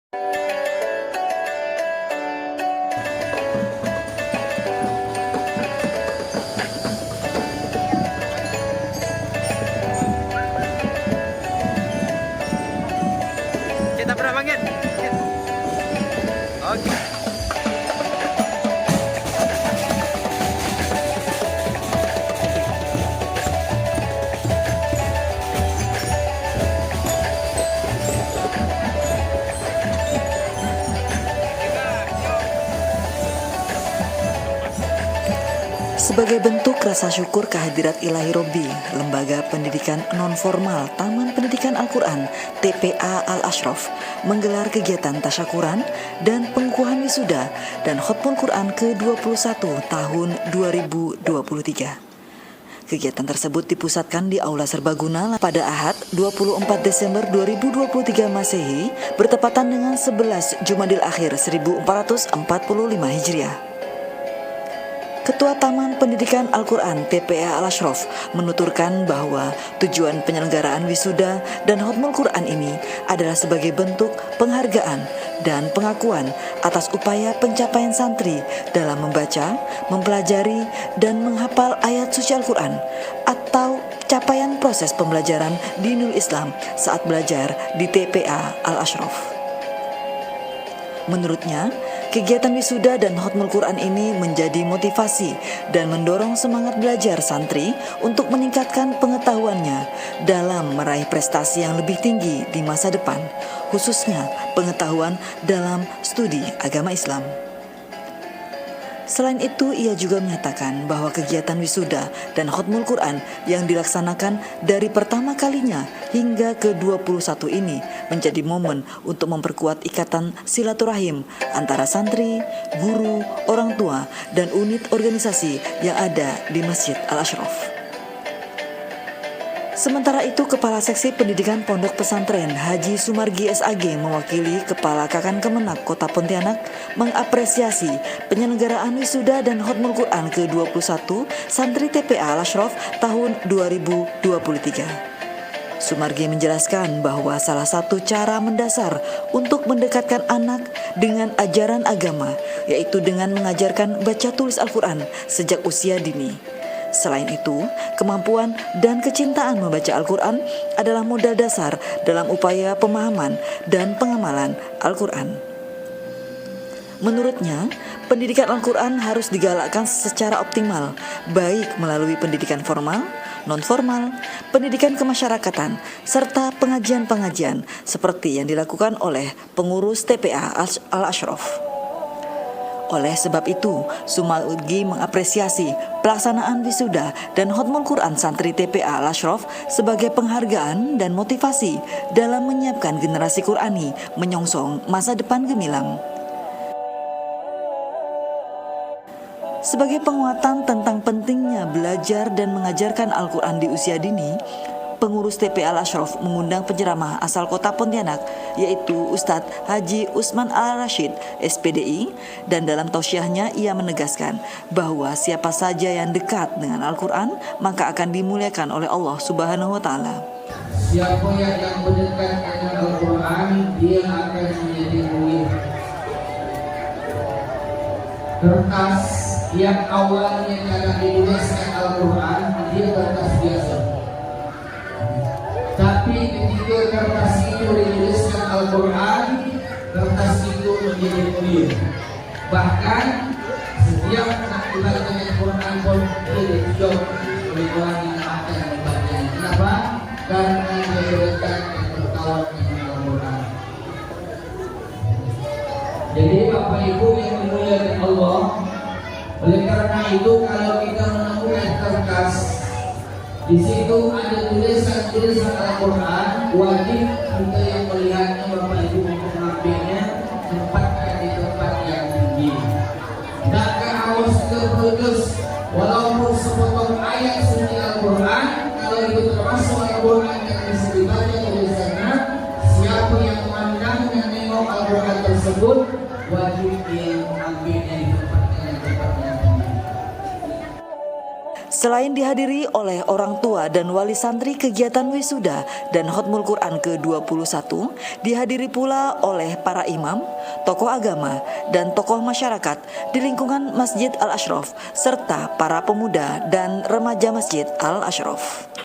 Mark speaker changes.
Speaker 1: Kita berapa, Gen? Oke.
Speaker 2: Sebagai bentuk rasa syukur kehadirat Ilahi Robbi, Lembaga Pendidikan Non-Formal Taman Pendidikan Al-Quran TPA Al-Ashraf menggelar kegiatan tasyakuran dan pengukuhan wisuda dan Khatmul Quran ke-21 tahun 2023. Kegiatan tersebut dipusatkan di Aula Serbaguna pada Ahad 24 Desember 2023 Masehi bertepatan dengan 11 Jumadil Akhir 1445 Hijriah. Ketua Taman Pendidikan Al-Quran TPA Al-Ashraf menuturkan bahwa tujuan penyelenggaraan wisuda dan Khatmul Quran ini adalah sebagai bentuk penghargaan dan pengakuan atas upaya pencapaian santri dalam membaca, mempelajari, dan menghafal ayat suci Al-Quran atau capaian proses pembelajaran dinul Islam saat belajar di TPA Al-Ashraf. Menurutnya, kegiatan wisuda dan Khatmul Quran ini menjadi motivasi dan mendorong semangat belajar santri untuk meningkatkan pengetahuannya dalam meraih prestasi yang lebih tinggi di masa depan, khususnya pengetahuan dalam studi agama Islam. Selain itu, ia juga menyatakan bahwa kegiatan wisuda dan Khatmul Quran yang dilaksanakan dari pertama kalinya hingga ke-21 ini menjadi momen untuk memperkuat ikatan silaturahim antara santri, guru, orang tua, dan unit organisasi yang ada di Masjid Al-Ashraf. Sementara itu, Kepala Seksi Pendidikan Pondok Pesantren Haji Sumargi SAG mewakili Kepala Kakan Kemenak Kota Pontianak mengapresiasi penyelenggaraan wisuda dan Khatmul Quran ke-21 santri TPA Al-Ashraf tahun 2023. Sumargi menjelaskan bahwa salah satu cara mendasar untuk mendekatkan anak dengan ajaran agama yaitu dengan mengajarkan baca tulis Al-Quran sejak usia dini. Selain itu, kemampuan dan kecintaan membaca Al-Quran adalah modal dasar dalam upaya pemahaman dan pengamalan Al-Quran. Menurutnya, pendidikan Al-Quran harus digalakkan secara optimal, baik melalui pendidikan formal, non-formal, pendidikan kemasyarakatan, serta pengajian-pengajian seperti yang dilakukan oleh pengurus TPA Al-Ashraf. Oleh sebab itu, Sumargi mengapresiasi pelaksanaan wisuda dan Khatmul Quran santri TPA Al-Ashraf sebagai penghargaan dan motivasi dalam menyiapkan generasi Qurani menyongsong masa depan gemilang. Sebagai penguatan tentang pentingnya belajar dan mengajarkan Al-Quran di usia dini, pengurus TPA Al-Ashraf mengundang penceramah asal kota Pontianak yaitu Ustadz Haji Usman Al-Rashid SPDI, dan dalam tausiahnya ia menegaskan bahwa siapa saja yang dekat dengan Al-Quran maka akan dimuliakan oleh Allah Subhanahu wa Ta'ala.
Speaker 3: Siapa yang berdekat dengan Al-Quran dia akan menjadi mulia. Kertas yang awalnya kadang dituliskan Al-Quran dia kertas biasa. Tapi ketika kertas itu dituliskan Al-Quran, kertas itu menjadi mulia. Bahkan setiap nak dibaca Al-Quran pun dia dijauh oleh orang yang akan membacanya. Kenapa? Karena dia dekat dan berkawan dengan Al-Quran. Jadi Bapak Ibu yang dimuliakan Allah, oleh karena itu kalau kita menemukan kertas di situ ada tulisan Al-Quran, wajib kita yang melihatnya Bapak Ibu untuk mengambilnya, tempatkan di tempat yang tinggi. Takkan awas terputus walaupun sepotong ayat suci Al-Quran, kalau itu termasuk Al-Quran yang bisa dibaca tulisannya, siapa yang memandang dan menengok Al-Quran tersebut wajib dia mengambilnya di tempat yang tinggi.
Speaker 2: Selain dihadiri oleh orang tua dan wali santri, kegiatan wisuda dan Khatmul Quran ke-21 dihadiri pula oleh para imam, tokoh agama, dan tokoh masyarakat di lingkungan Masjid Al Ashraf serta para pemuda dan remaja Masjid Al Ashraf.